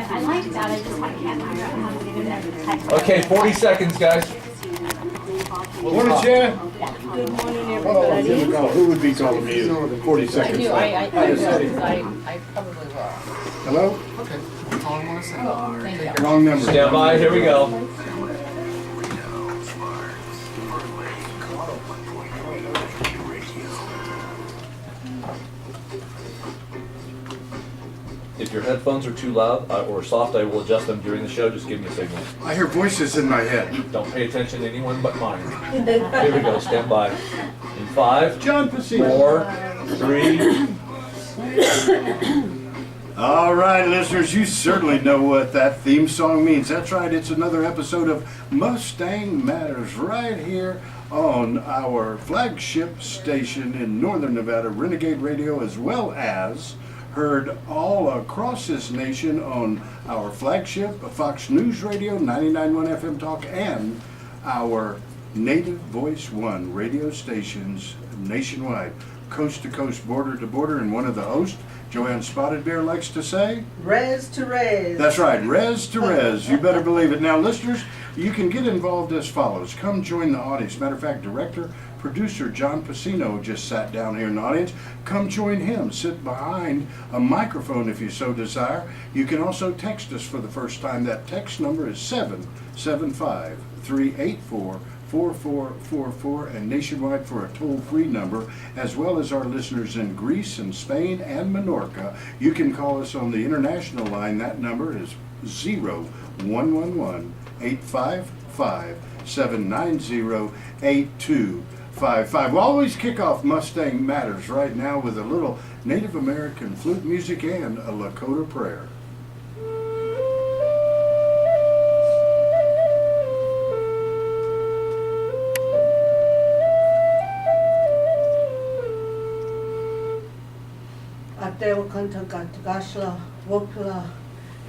I like that. I can't figure out how to get it every Okay, 40 seconds, guys. Morning, Shannon. Good morning, Oh, everybody. who would be calling me in 40 I seconds? do, I probably will. Hello? Okay, that's all I want to say. Oh, thank you. Wrong number. Stand by, here we go. If your headphones are too loud or soft, I will adjust them during the show. Just give me a signal. I hear voices in my head. Don't pay attention to anyone but mine. Here we go, stand by. In 5, John Pacino. 4, 3. All right, listeners, you certainly know what that theme song means. That's right, it's another episode of Mustang Matters right here on our flagship station in Northern Nevada, Renegade Radio, as well as heard all across this nation on our flagship Fox News Radio, 99.1 FM Talk, and our Native Voice One radio stations nationwide, coast to coast, border to border. And one of the hosts, Joanne Spotted Bear, likes to say, Res to res. that's right, res to res. You better believe it. Now, listeners, you can get involved as follows. Come join the audience. Matter of fact, producer John Pacino just sat down here in the audience. Come join him. Sit behind a microphone if you so desire. You can also text us for the first time. That text number is 775-384-4444 and nationwide for a toll-free number, as well as our listeners in Greece and Spain and Menorca. You can call us on the international line. That number is 0111-855-790-8255. We'll always kick off Mustang Matters right now with a little Native American flute music and a Lakota prayer. Ateo kantaka tagashla wopula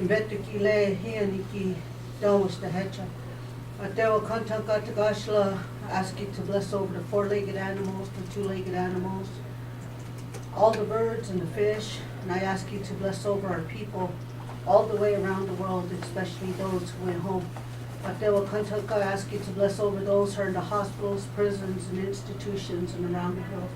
imbetukile hianiki dawes the hecha. Ateo kantaka tagashla, ask you to bless over the four-legged animals, the two-legged animals, all the birds and the fish, and I ask you to bless over our people all the way around the world, especially those who went home. Ateo kantaka, I ask you to bless over those who are in the hospitals, prisons, and institutions and around the world.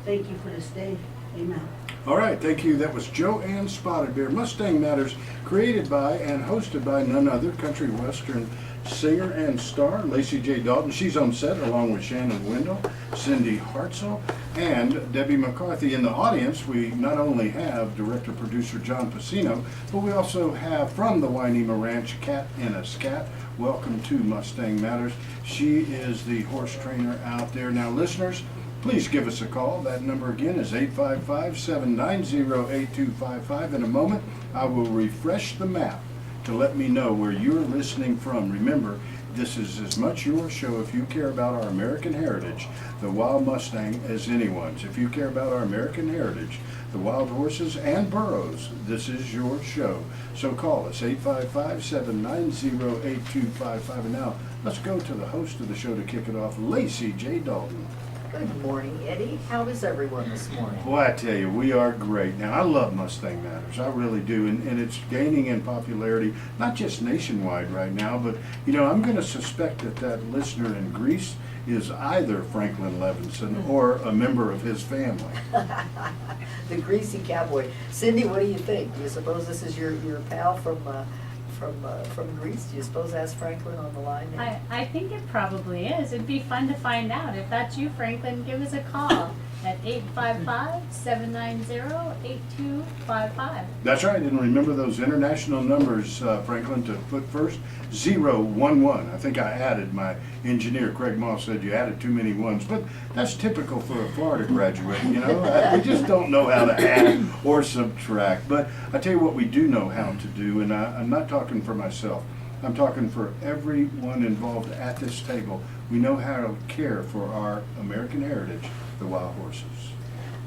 Thank you for this day. Amen. All right, thank you. That was Joanne Spotted Bear. Mustang Matters, created by and hosted by none other, country western singer and star LACY J. Dalton. She's on set along with Shannon Windle, Cindy HEARTSOUL, and Debbie McCarthy. In the audience, we not only have director-producer John Pacino, but we also have from the Wainema Ranch, Cat Ennis. Cat, welcome to Mustang Matters. She is the horse trainer out there. Now, listeners, please give us a call. That number again is 855-790-8255. In a moment, I will refresh the map to let me know where you're listening from. Remember, this is as much your show if you care about our American heritage, the wild Mustang, as anyone's. If you care about our American heritage, the wild horses and burros, this is your show. So call us, 855-790-8255. And now, let's go to the host of the show to kick it off, LACY J. Dalton. Good morning, Eddie. How is everyone this morning? Boy, I tell you, we are great. Now, I love Mustang Matters. I really do. And it's gaining in popularity, not just nationwide right now, but, you know, I'm going to suspect that listener in Greece is either Franklin Levinson or a member of his family. The greasy cowboy. Cindy, what do you think? Do you suppose this is your pal from Greece? Do you suppose that's Franklin on the line there? I think it probably is. It'd be fun to find out. If that's you, Franklin, give us a call at 855-790-8255. That's right. And remember those international numbers, Franklin, to put first, 011. I think I added, my engineer, Craig Moss, said you added too many ones. But that's typical for a Florida graduate, you know. We just don't know how to add or subtract. But I tell you what we do know how to do, and I'm not talking for myself. I'm talking for everyone involved at this table. We know how to care for our American heritage, the wild horses.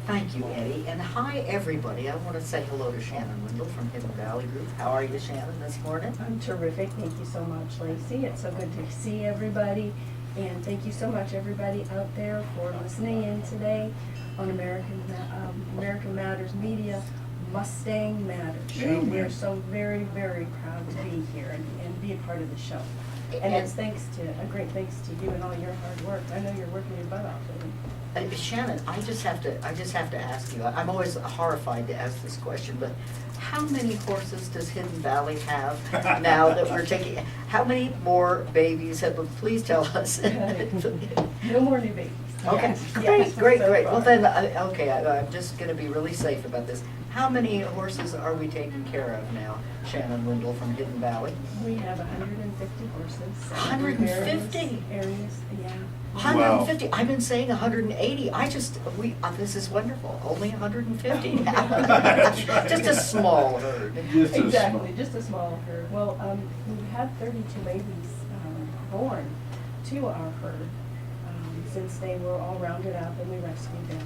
Thank you, Eddie. And hi, everybody. I want to say hello to Shannon Windle from Hidden Valley Group. How are you, Shannon, this morning? I'm terrific. Thank you so much, LACY. It's so good to see everybody. And thank you so much, everybody out there, for listening in today on American Matters Media. Mustang Matters show. Amen. We're so very, very proud to be here and be a part of the show. And it's a great thanks to you and all your hard work. I know you're working your butt off, Libby. Shannon, I just have to ask you, I'm always horrified to ask this question, but how many horses does Hidden Valley have now that we're taking, how many more babies have, please tell us. No more new babies. Okay, Yes, great. so Well far. then, okay, I'm just gonna be really safe about this. How many horses are we taking care of now, Shannon Windle from Hidden Valley? We have 150 horses. 150? Areas, yeah. 150, I've been saying 180, this is wonderful, only 150 now. That's right. Just a small herd. Just a Exactly, small- just a small herd. Well, we've had 32 babies born to our herd since they were all rounded up and we rescued them.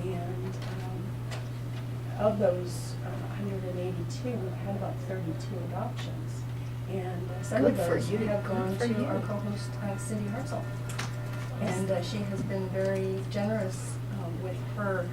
And of those 182, we've had about 32 adoptions. And some Good of for those you, have gone good for to you. our co-host Cindy HEARTSOUL. And she has been very generous with her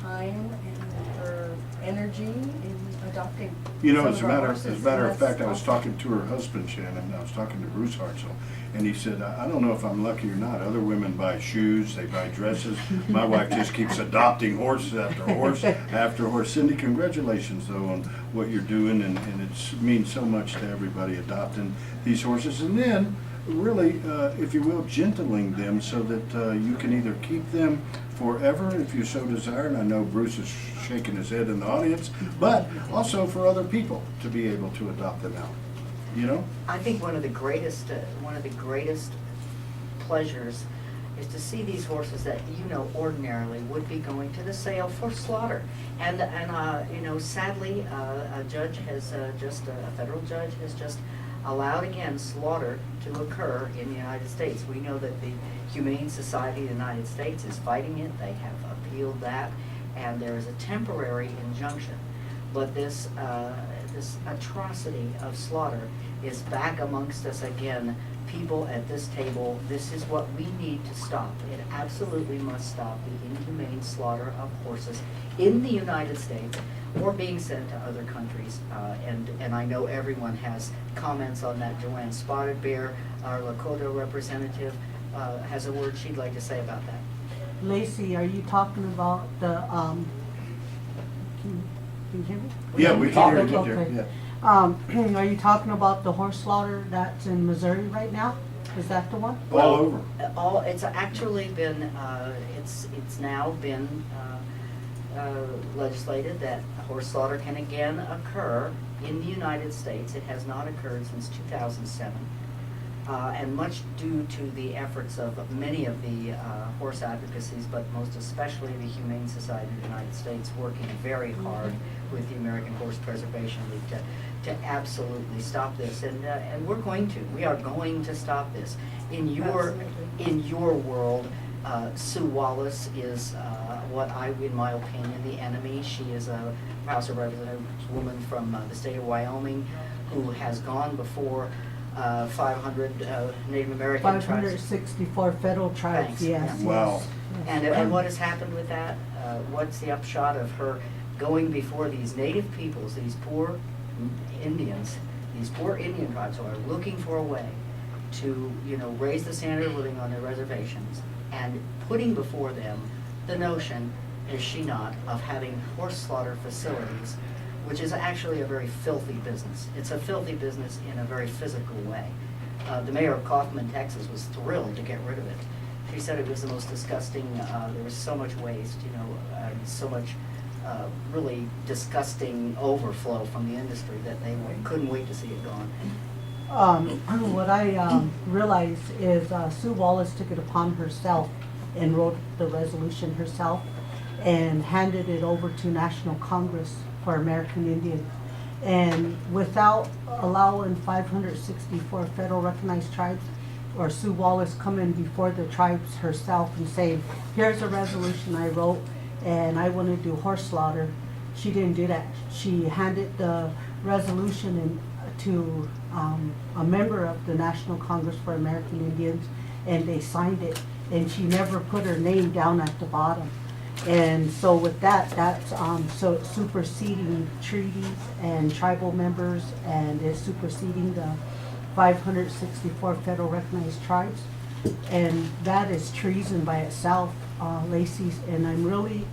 time and her energy in adopting You know, some as of a our matter horses, of and fact, that's I was awesome. talking to her husband, Shannon, I was talking to Bruce Hartzell, and he said, I don't know if I'm lucky or not. Other women buy shoes, they buy dresses. My wife just keeps adopting horses after horse after horse. Cindy, congratulations, though, on what you're doing, and it means so much to everybody adopting these horses. And then, really, if you will, gentling them so that you can either keep them forever if you so desire, and I know Bruce is shaking his head in the audience, but also for other people to be able to adopt them out, you know? I think one of the greatest pleasures is to see these horses that ordinarily would be going to the sale for slaughter. And sadly, a federal judge has just allowed again slaughter to occur in the United States. We know that the Humane Society of the United States is fighting it. They have appealed that, and there is a temporary injunction. But this atrocity of slaughter is back amongst us again. People at this table, this is what we need to stop. It absolutely must stop the inhumane slaughter of horses in the United States or being sent to other countries. And I know everyone has comments on that. Joanne Spotted Bear, our Lakota representative, has a word she'd like to say about that. LACY, are you talking about the, can you hear me? Yeah, we can hear you, Okay. yeah. Are you talking about the horse slaughter that's in Missouri right now? Is that the one? All over. It's actually been, it's now been legislated that horse slaughter can again occur in the United States. It has not occurred since 2007. And much due to the efforts of many of the horse advocacies, but most especially the Humane Society of the United States, working very hard with the American Horse Preservation League to absolutely stop this. And we are going to stop this. In your world, Sue Wallace is in my opinion, the enemy. She is a House of Representatives woman from the state of Wyoming who has gone before 500 Native American tribes. 564 federal tribes, Thanks. yes. Wow. yes. And what has happened with that? What's the upshot of her going before these native peoples, these poor Indians, these poor Indian tribes who are looking for a way to, raise the standard of living on their reservations, and putting before them the notion, is she not, of having horse slaughter facilities, which is actually a very filthy business. It's a filthy business in a very physical way. The mayor of Kaufman, Texas, was thrilled to get rid of it. She said it was the most disgusting, there was so much waste, and so much really disgusting overflow from the industry that they couldn't wait to see it gone. What I realized is Sue Wallace took it upon herself and wrote the resolution herself and handed it over to National Congress for American Indians. And without allowing 564 federal recognized tribes, or Sue Wallace coming before the tribes herself and saying, here's a resolution I wrote and I want to do horse slaughter, she didn't do that. She handed the resolution to a member of the National Congress for American Indians, and they signed it, and she never put her name down at the bottom. And so with that, that's, so it's superseding treaties and tribal members, and it's superseding the 564 federal recognized tribes. And that is treason by itself, LACY, and I'm really,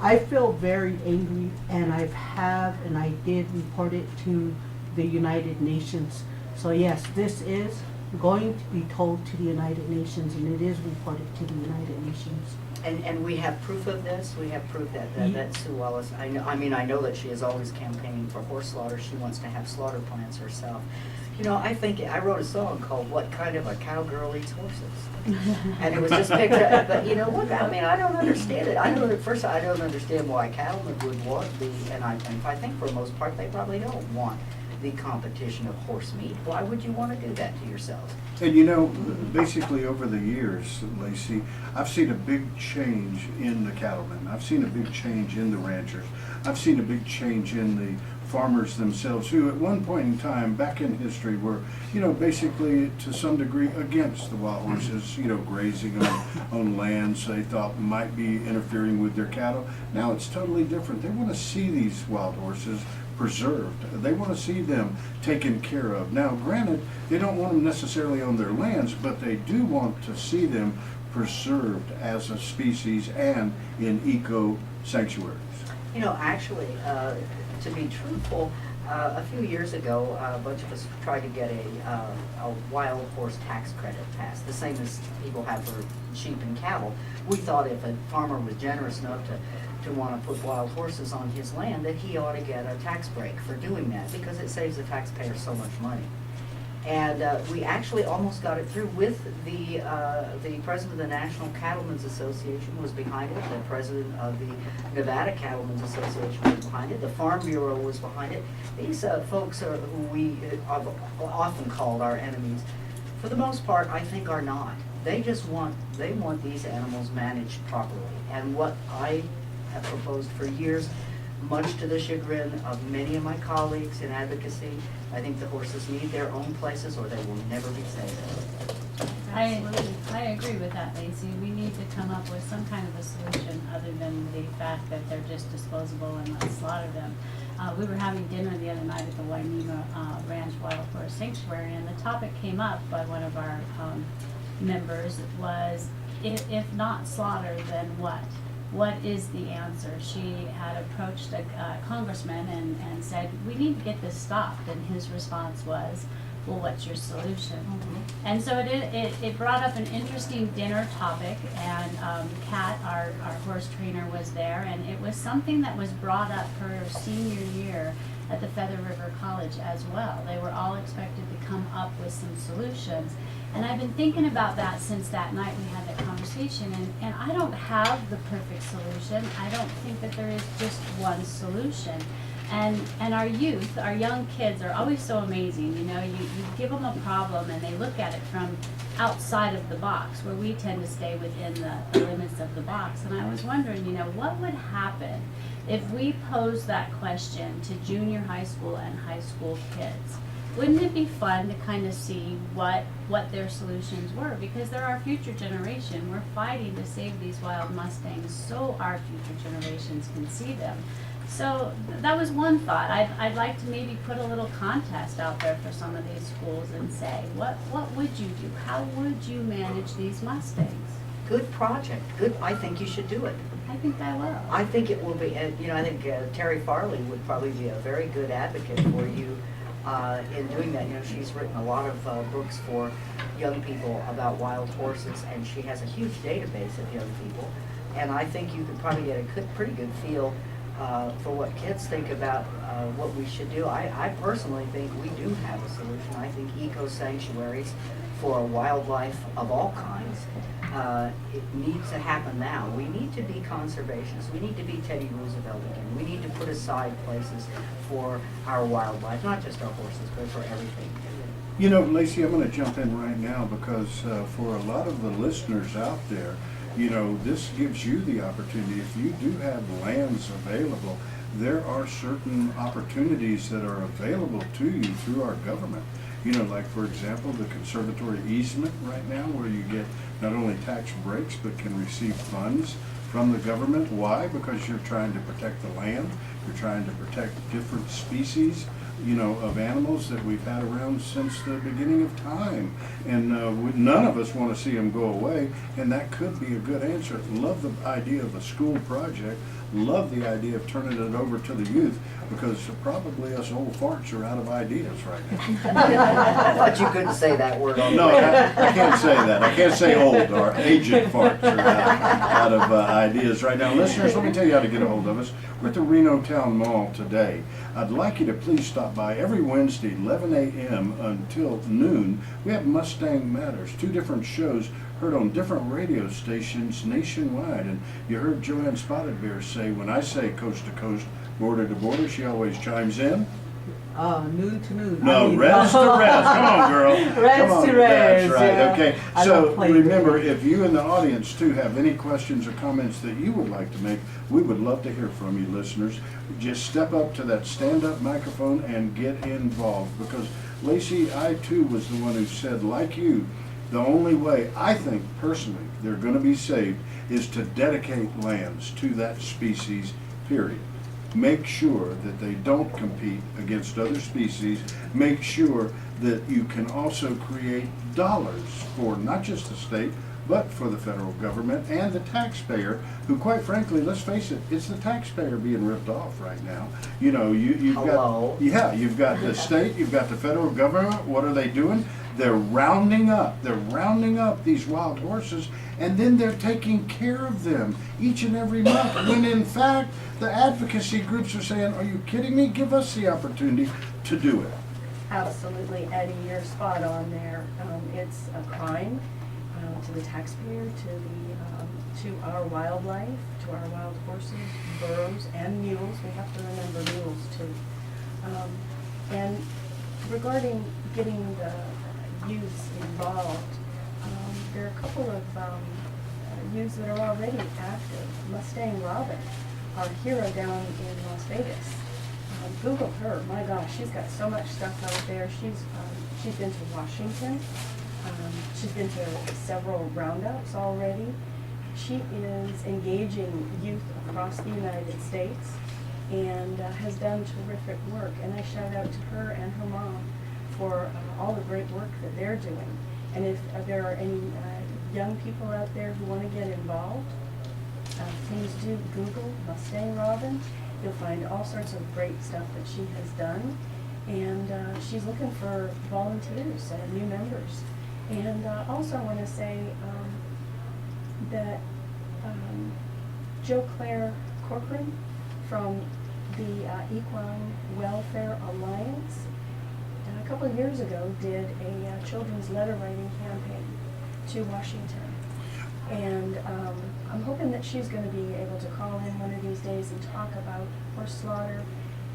I feel very angry, and I did report it to the United Nations. So yes, this is going to be told to the United Nations, and it is reported to the United Nations. And we have proof of this. We have proof that Sue Wallace. I know that she is always campaigning for horse slaughter. She wants to have slaughter plants herself. You know, I think I wrote a song called "What Kind of a Cowgirl Eats Horses," and it was just picked up. But you know what? I mean, I don't understand it. I don't understand why cattlemen would want and I think for the most part they probably don't want the competition of horse meat. Why would you want to do that to yourselves? And you know, basically over the years, LACY, I've seen a big change in the cattlemen. I've seen a big change in the ranchers. I've seen a big change in the farmers themselves, who at one point in time back in history were, you know, basically to some degree against the wild horses, you know, grazing on lands they thought might be interfering with their cattle. Now it's totally different. They want to see these wild horses preserved. They want to see them taken care of. Now, granted, they don't want them necessarily on their lands, but they do want to see them preserved as a species and in eco sanctuaries. You know, actually, to be truthful, a few years ago, a bunch of us tried to get a wild horse tax credit passed, the same as people have for sheep and cattle. We thought if a farmer was generous enough to want to put wild horses on his land, that he ought to get a tax break for doing that, because it saves the taxpayer so much money. And we actually almost got it through with the president of the National Cattlemen's Association was behind it, the president of the Nevada Cattlemen's Association was behind it, the Farm Bureau was behind it. These folks are who we have often called our enemies, for the most part, I think are not. They just want these animals managed properly. And what I have proposed for years, much to the chagrin of many of my colleagues in advocacy, I think the horses need their own places or they will never be saved. I agree with that, LACY. We need to come up with some kind of a solution other than the fact that they're just disposable and let's slaughter them. We were having dinner the other night at the Wainema Ranch Wild Horse Sanctuary, and the topic came up by one of our members was, if not slaughter, then what? What is the answer? She had approached a congressman and said, we need to get this stopped, and his response was, well, what's your solution? Mm-hmm. And so it brought up an interesting dinner topic, and Kat, our horse trainer, was there, and it was something that was brought up her senior year at the Feather River College as well. They were all expected to come up with some solutions. And I've been thinking about that since that night we had that conversation, and I don't have the perfect solution. I don't think that there is just one solution. And our youth, our young kids are always so amazing. You know, you give them a problem and they look at it from outside of the box, where we tend to stay within the limits of the box. And I was wondering, you know, what would happen if we posed that question to junior high school and high school kids? Wouldn't it be fun to kind of see what their solutions were? Because they're our future generation. We're fighting to save these wild Mustangs so our future generations can see them. So that was one thought. I'd like to maybe put a little contest out there for some of these schools and say, what would you do? How would you manage these Mustangs? Good project. Good. I think you should do it. I think I will. I think it will be. You know, I think Terry Farley would probably be a very good advocate for you in doing that. You know, she's written a lot of books for young people about wild horses, and she has a huge database of young people. And I think you could probably get a pretty good feel for what kids think about what we should do. I personally think we do have a solution. I think eco-sanctuaries for wildlife of all kinds, it needs to happen now. We need to be conservationists. We need to be Teddy Roosevelt again. We need to put aside places for our wildlife, not just our horses, but for everything. You know, LACY, I'm going to jump in right now because for a lot of the listeners out there, you know, this gives you the opportunity. If you do have lands available, there are certain opportunities that are available to you through our government. You know, like for example, the conservatory easement right now, where you get not only tax breaks but can receive funds from the government. Why? Because you're trying to protect the land. You're trying to protect different species, you know, of animals that we've had around since the beginning of time. And none of us want to see them go away, and that could be a good answer. Love the idea of a school project. Love the idea of turning it over to the youth, because probably us old farts are out of ideas right now. I thought you couldn't say that word on the No, radio. I can't say that. I can't say old or aged farts are out of ideas right now. Listeners, let me tell you how to get a hold of us. We're at the Reno Town Mall today. I'd like you to please stop by every Wednesday, 11 a.m. until noon. We have Mustang Matters, 2 different shows heard on different radio stations nationwide. And you heard Joanne Spotted Bear say, when I say coast to coast, border to border, she always chimes in. Noon to noon. No, res to res. Come on, girl. Res Come on. to res, That's right. yeah. Okay. I So don't play remember, games. if you in the audience too have any questions or comments that you would like to make, we would love to hear from you, listeners. Just step up to that stand-up microphone and get involved. Because Lacey, I too was the one who said, like you, the only way I think personally they're going to be saved is to dedicate lands to that species. Period. Make sure that they don't compete against other species. Make sure that you can also create dollars for not just the state, but for the federal government and the taxpayer, who quite frankly, let's face it, it's the taxpayer being ripped off right now. You know, you've Hello? got, you've got the state, you've got the federal government. What are they doing? They're rounding up these wild horses, and then they're taking care of them each and every month, when in fact, the advocacy groups are saying, are you kidding me? Give us the opportunity to do it. Absolutely, Eddie, you're spot on there. It's a crime to the taxpayer, to our wildlife, to our wild horses, burros, and mules. We have to remember mules too. And regarding getting the youths involved, there are a couple of youths that are already active. Mustang Robin, our hero down in Las Vegas. Google her. My gosh, she's got so much stuff out there. She's been to Washington. She's been to several roundups already. She is engaging youth across the United States and has done terrific work. And I shout out to her and her mom for all the great work that they're doing. And if there are any young people out there who want to get involved, please do Google Mustang Robin. You'll find all sorts of great stuff that she has done. And she's looking for volunteers, new members. And also I want to say that Jo Claire Corcoran from the Equine Welfare Alliance a couple of years ago did a children's letter writing campaign to Washington. And I'm hoping that she's going to be able to call in one of these days and talk about horse slaughter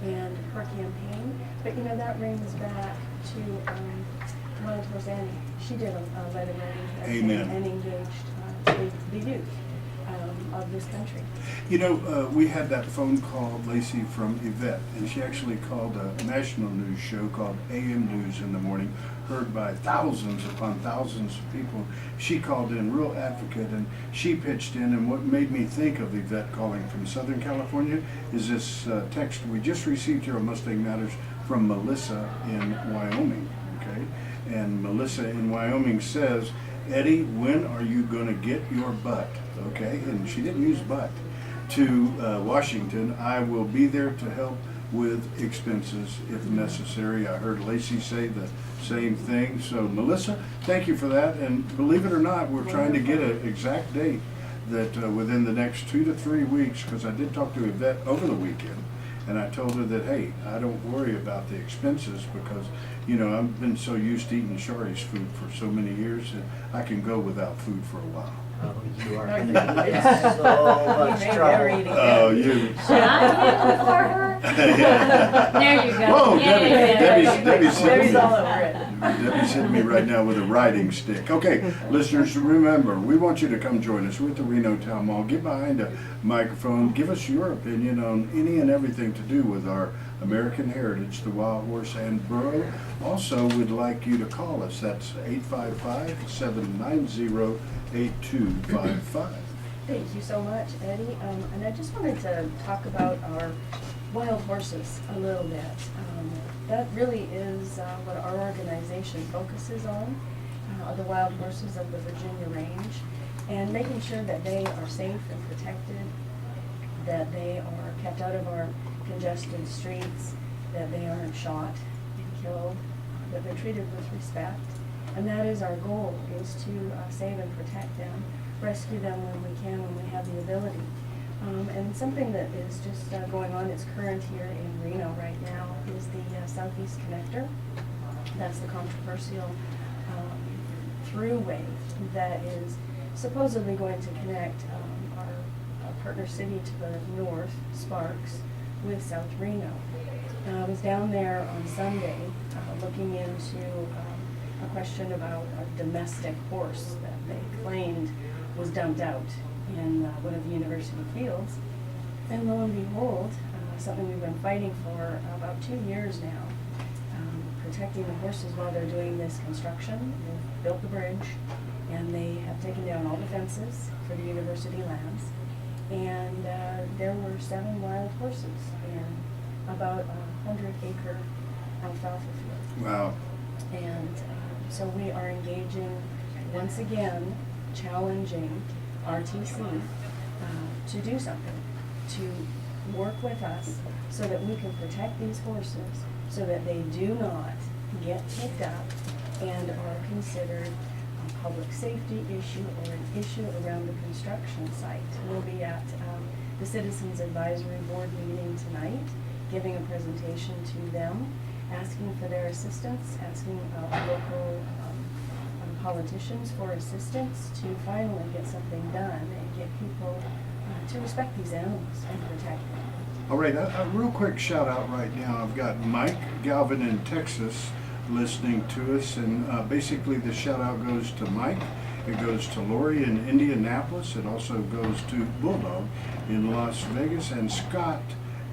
and her campaign. But you know, that rings back to Wild Horse Annie. She did a letter writing campaign. Amen. And engaged the youth of this country. You know, we had that phone call, Lacey, from Yvette, and she actually called a national news show called AM News in the Morning, heard by thousands upon thousands of people. She called in, real advocate, and she pitched in, and what made me think of Yvette calling from Southern California is this text we just received here on Mustang Matters from Melissa in Wyoming, okay? And Melissa in Wyoming says, Eddie, when are you going to get your butt, okay? And she didn't use butt, to Washington. I will be there to help with expenses if necessary. I heard Lacey say the same thing. So Melissa, thank you for that. And believe it or not, we're trying to get an exact date that within the next 2 to 3 weeks, because I did talk to Yvette over the weekend, and I told her that, hey, I don't worry about the expenses because, you know, I've been so used to eating Shari's food for so many years that I can go without food for a while. Oh, you are going to get so much trouble. Oh, you. Should I handle for her? There you go. Whoa, Yeah. Debbie's Debbie's all over it. Debbie's hitting me right now with a riding stick. Okay, listeners, remember, we want you to come join us. We're at the Reno Town Mall. Get behind a microphone. Give us your opinion on any and everything to do with our American heritage, the wild horse and burro. Also, we'd like you to call us. That's 855-790-8255. Thank you so much, Eddie. And I just wanted to talk about our wild horses a little bit. That really is what our organization focuses on, the wild horses of the Virginia range, and making sure that they are safe and protected, that they are kept out of our congested streets, that they aren't shot and killed, that they're treated with respect. And that is our goal, is to save and protect them, rescue them when we can, when we have the ability. And something that is just going on, it's current here in Reno right now, is the Southeast Connector. That's the controversial throughway that is supposedly going to connect our partner city to the north, Sparks, with South Reno. I was down there on Sunday looking into a question about a domestic horse that they claimed was dumped out in one of the university fields. And lo and behold, something we've been fighting for about 2 years now, protecting the horses while they're doing this construction. They've built the bridge, and they have taken down all the fences for the university lands. And there were 7 wild horses in about a 100-acre alfalfa field. Wow. And so we are engaging, once again, challenging RTC to do something, to work with us so that we can protect these horses, so that they do not get picked up and are considered a public safety issue or an issue around the construction site. We'll be at the Citizens Advisory Board meeting tonight, giving a presentation to them, asking for their assistance, asking local politicians for assistance to finally get something done and get people to respect these animals and protect them. All right, a real quick shout out right now. I've got Mike Galvin in Texas listening to us, and basically the shout out goes to Mike. It goes to Lori in Indianapolis. It also goes to Bulldog in Las Vegas, and Scott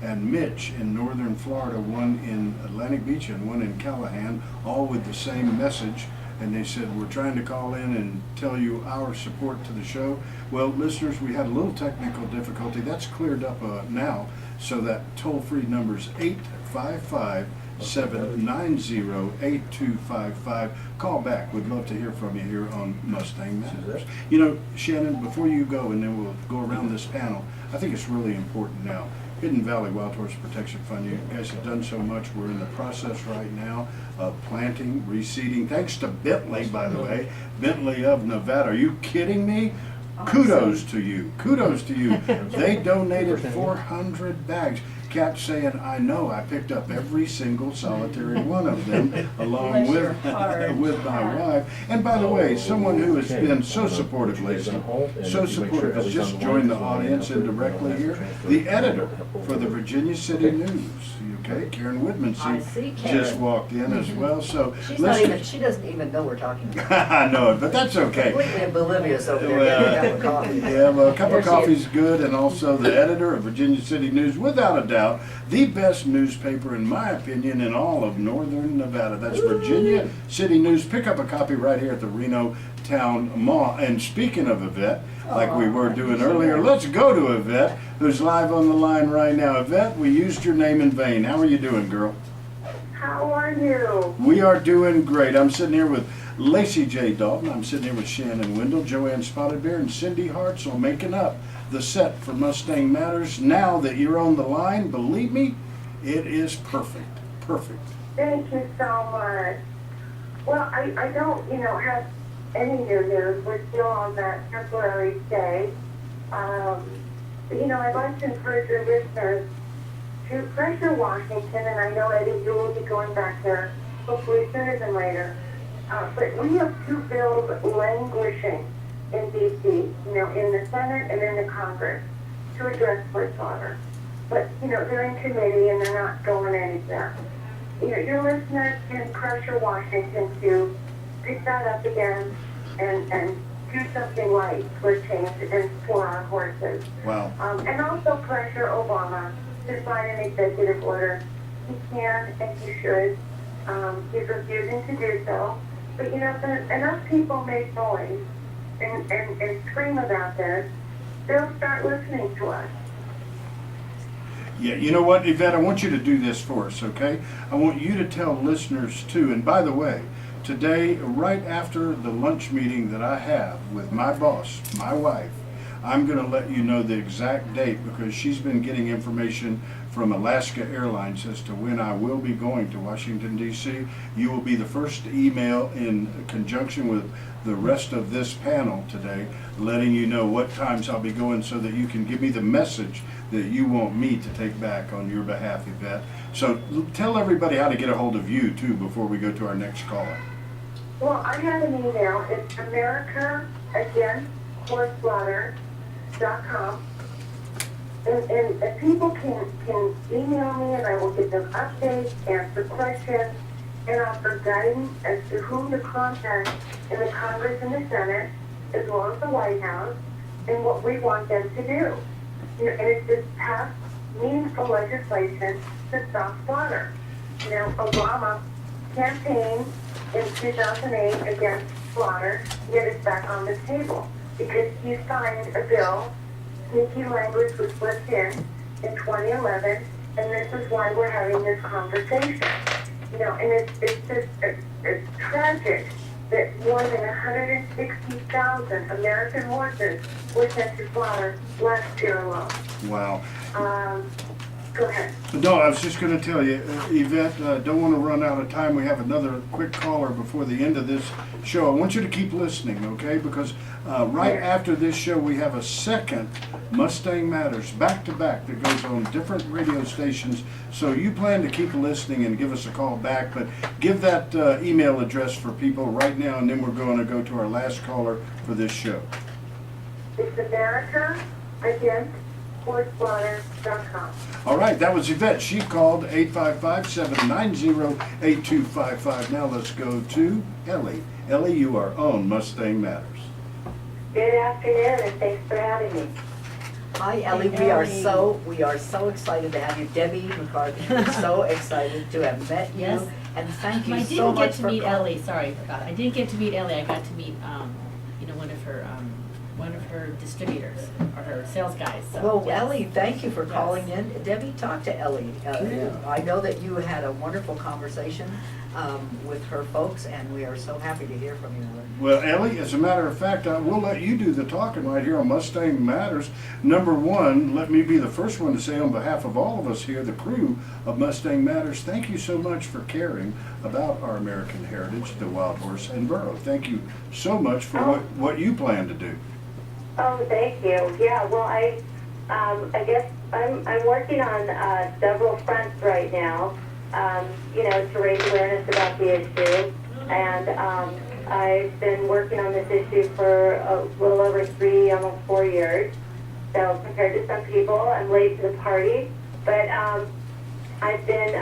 and Mitch in northern Florida, one in Atlantic Beach and one in Callahan, all with the same message. And they said, we're trying to call in and tell you our support to the show. Well, listeners, we had a little technical difficulty. That's cleared up now. So that toll-free number is 855-790-8255. Call back. We'd love to hear from you here on Mustang Matters. You know, Shannon, before you go, and then we'll go around this panel, I think it's really important now. Hidden Valley Wild Horse Protection Fund, you guys have done so much. We're in the process right now of planting, reseeding. Thanks to Bentley, by the way. Bentley of Nevada. Are you kidding me? Kudos to you. Kudos to you. They donated 400 bags. Cat saying, I know, I picked up every single solitary one of them along with my wife. And by the way, someone who has been so supportive, Lacey, so supportive, has just joined the audience indirectly here, the editor for the Virginia City News. Okay, Karen Woodmansee just walked in as well. So she doesn't even know we're talking about. I know it, but that's okay. Completely oblivious over there getting a cup of coffee. Yeah, well, a cup of coffee is good, and also the editor of Virginia City News, without a doubt, the best newspaper, in my opinion, in all of northern Nevada. That's Virginia City News. Pick up a copy right here at the Reno Town Mall. And speaking of Yvette, like we were doing earlier, let's go to Yvette, who's live on the line right now. Yvette, we used your name in vain. How are you doing, girl? How are you? We are doing great. I'm sitting here with LACY J. Dalton. I'm sitting here with Shannon Windle, Joanne Spotted Bear, and Cindy Hartzell, making up the set for Mustang Matters. Now that you're on the line, believe me, it is perfect. Perfect. Thank you so much. Well, I don't, have any new news. We're still on that temporary stay. I'd like to encourage your listeners to pressure Washington, and I know, Eddie, you will be going back there hopefully sooner than later. But we have 2 bills languishing in D.C., in the Senate and in the Congress to address horse slaughter. But, they're in committee and they're not going anywhere. Your listeners can pressure Washington to pick that up again and do something right for change and for our horses. Wow. And also pressure Obama to sign an executive order. He can and he should. He's refusing to do so. But, if enough people make noise and scream about this, they'll start listening to us. Yeah, you know what, Yvette, I want you to do this for us, okay? I want you to tell listeners too, and by the way, today, right after the lunch meeting that I have with my boss, my wife, I'm going to let you know the exact date because she's been getting information from Alaska Airlines as to when I will be going to Washington, D.C. You will be the first email in conjunction with the rest of this panel today, letting you know what times I'll be going so that you can give me the message that you want me to take back on your behalf, Yvette. So tell everybody how to get a hold of you, too, before we go to our next caller. Well, I have an email. It's AmericaAgainstHorseSlaughter.com. And people can email me and I will give them updates, answer questions, and offer guidance as to whom to contact in the Congress and the Senate, as well as the White House, and what we want them to do. You know, and it's just pass meaningful legislation to stop slaughter. You know, Obama campaigned in 2008 against slaughter, yet it's back on the table because he signed a bill. Sneaky language was slipped in 2011, and this is why we're having this conversation. You know, and it's just it's tragic that more than 160,000 American horses were sent to slaughter last year alone. Wow. Go ahead. No, I was just going to tell you, Yvette, don't want to run out of time. We have another quick caller before the end of this show. I want you to keep listening, okay? Because right after this show, we have a second Mustang Matters back-to-back that goes on different radio stations. So you plan to keep listening and give us a call back, but give that email address for people right now, and then we're going to go to our last caller for this show. It's AmericaAgainstHorseSlaughter.com. All right, that was Yvette. She called 855-790-8255. Now let's go to Ellie. Ellie, you are on Mustang Matters. Good afternoon, and thanks for having me. Hi, Ellie. We are so excited to have you. Debbie McCarthy, we're so excited to have met you. Yes. And thank you I so didn't much get to for meet calling. Ellie, sorry, I forgot. I didn't get to meet Ellie, I got to meet, one of her distributors, or her sales guys, so. Well, yes. Ellie, thank you for Yes. calling in. Debbie, talk to Ellie. I know that you had a wonderful conversation with her folks, and we are so happy to hear from you, Ellie. Well, Ellie, as a matter of fact, we'll let you do the talking right here on Mustang Matters. Number one, let me be the first one to say on behalf of all of us here, the crew of Mustang Matters, thank you so much for caring about our American heritage, the wild horse and burro. Thank you so much for what you plan to do. Oh, thank you. Yeah, well, I guess I'm working on several fronts right now, to raise awareness about the issue. And I've been working on this issue for a little over 3, almost 4 years. So compared to some people, I'm late to the party. But I've been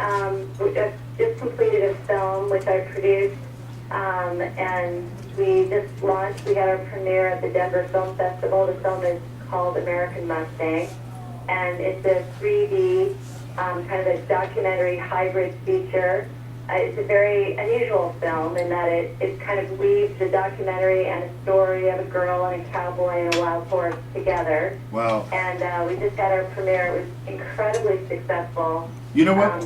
just completed a film which I produced, and we just launched. We had our premiere at the Denver Film Festival. The film is called American Mustang, and it's a 3D kind of a documentary hybrid feature. It's a very unusual film in that it kind of weaves the documentary and a story of a girl and a cowboy and a wild horse together. Wow. And we just had our premiere. It was incredibly successful. You know what,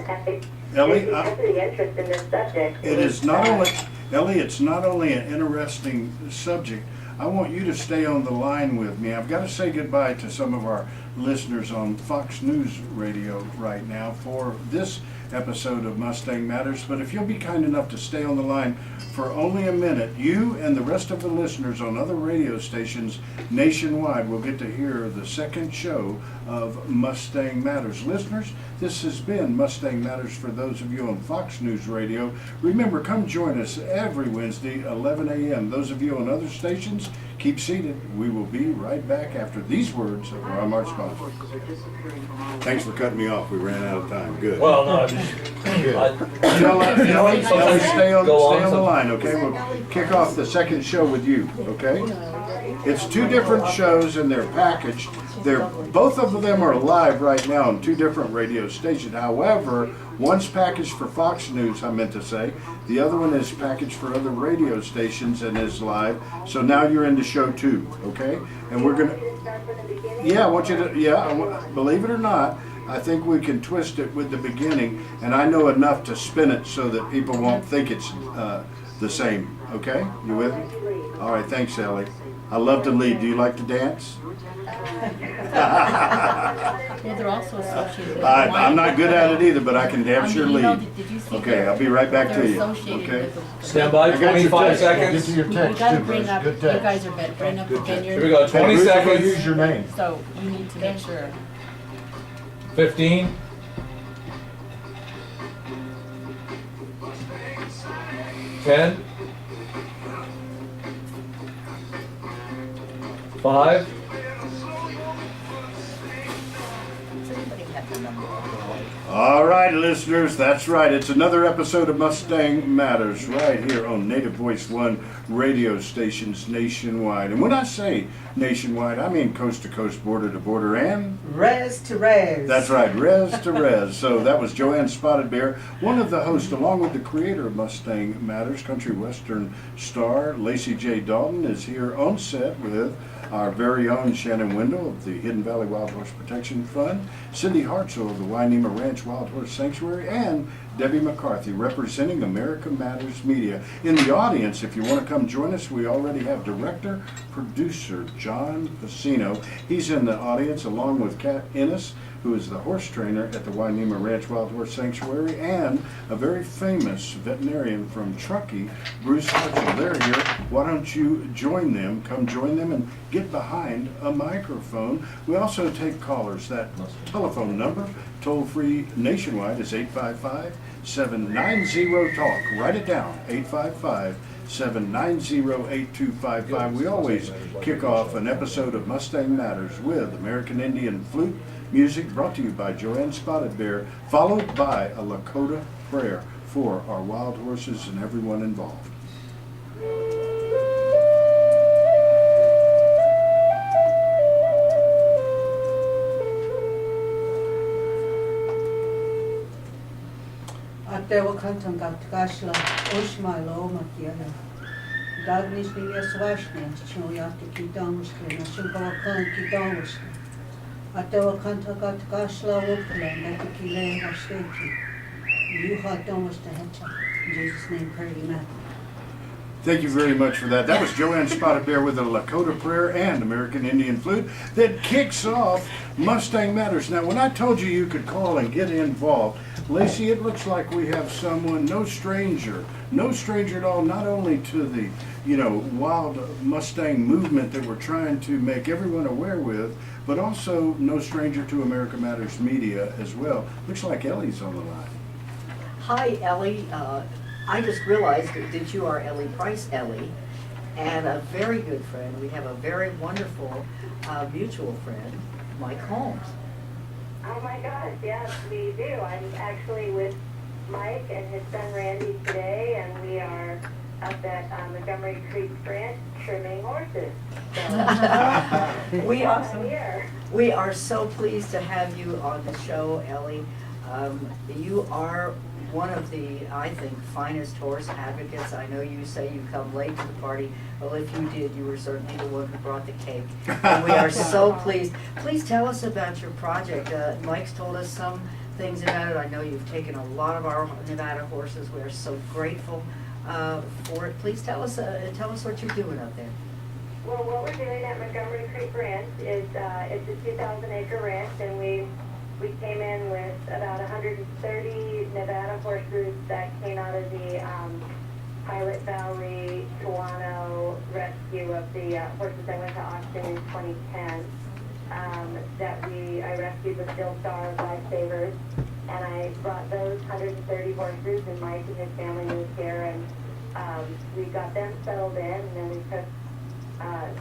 Ellie? Because of the interest in this subject. It is not only, Ellie, it's not only an interesting subject. I want you to stay on the line with me. I've got to say goodbye to some of our listeners on Fox News Radio right now for this episode of Mustang Matters, but if you'll be kind enough to stay on the line for only a minute, you and the rest of the listeners on other radio stations nationwide will get to hear the second show of Mustang Matters. Listeners, this has been Mustang Matters for those of you on Fox News Radio. Remember, come join us every Wednesday, 11 a.m. Those of you on other stations, keep seated. We will be right back after these words of our March sponsor. Thanks for cutting me off. We ran out of time. Good. Well, no, Ellie, stay on the line, okay? We'll kick off the second show with you, okay? It's 2 different shows and they're packaged. Both of them are live right now on 2 different radio stations. However, one's packaged for Fox News, I meant to say. The other one is packaged for other radio stations and is live. So now you're into show 2, okay? And we're gonna. Start from the beginning. Yeah, I want you to, believe it or not, I think we can twist it with the beginning, and I know enough to spin it so that people won't think it's the same, okay? You with me? All right, thanks, Ellie. I love to lead. Do you like to dance? Well, they're also associated with I'm not good at it either, but I can damn sure You know, lead. did you see Okay, they're- I'll be right back they're to you, associated okay? with the- Stand by, I got your 25 text. seconds. Get to your You text gotta too, bring Bruce. up, you Good text. guys are better, bring up the vineyard. Here we go, 20 Bruce, I'm gonna seconds. use your name. So you need to make sure. 15. 10. 5. Does anybody have the number? All right, listeners, that's right. It's another episode of Mustang Matters right here on Native Voice One radio stations nationwide. And when I say nationwide, I mean coast to coast, border to border, and Res to res. that's right, res to res. So that was Joanne Spotted Bear, one of the hosts, along with the creator of Mustang Matters, country western star LACY J. Dalton, is here on set with our very own Shannon Windle of the Hidden Valley Wild Horse Protection Fund, Cindy Hartzell of the Wainema Ranch Wild Horse Sanctuary, and Debbie McCarthy representing America Matters Media. In the audience, if you want to come join us, we already have director, producer John Pacino. He's in the audience along with Kat Ennis, who is the horse trainer at the Wainema Ranch Wild Horse Sanctuary, and a very famous veterinarian from Truckee, Bruce Hartzell. They're here. Why don't you join them? Come join them and get behind a microphone. We also take callers. That telephone number, toll-free nationwide, is 855-790-TALK. Write it down, 855-790-8255. We always kick off an episode of Mustang Matters with American Indian flute music brought to you by Joanne Spotted Bear, followed by a Lakota prayer for our wild horses and everyone involved. Atewa kantanga tkashla oshma lo makiana. Dagnis ni yaswashne, chnoyafte ki damushke, na shunkawakan ki damushke. Atewa kantanga tkashla wokla, natikile hashteki. Yuha damushte hecha. In Jesus' name, pray, amen. Thank you very much for that. That was Joanne Spotted Bear with a Lakota prayer and American Indian flute that kicks off Mustang Matters. Now, when I told you could call and get involved, LACY, it looks like we have someone, no stranger at all, not only to the, wild Mustang movement that we're trying to make everyone aware with, but also no stranger to America Matters Media as well. Looks like Ellie's on the line. Hi, Ellie. I just realized that you are Ellie Price Ellie, and a very good friend. We have a very wonderful mutual friend, Mike Holmes. Oh my gosh, yes, we do. I'm actually with Mike and his son Randy today, and we are up at Montgomery Creek Ranch trimming horses. So, We I'm here. We are so pleased to have you on the show, Ellie. You are one of the, I think, finest horse advocates. I know you say you come late to the party. Well, if you did, you were certainly the one who brought the cake. And we are so pleased. Please tell us about your project. Mike's told us some things about it. I know you've taken a lot of our Nevada horses. We are so grateful for it. Please tell us what you're doing up there. Well, what we're doing at Montgomery Creek Ranch is it's a 2,000-acre ranch, and we came in with about 130 Nevada horses that came out of the Pilot Valley Toano rescue of the horses that went to auction in 2010. I rescued with Bill Starr Lifesavers, and I brought those 130 horses, and Mike and his family moved here, and we got them settled in, and then we took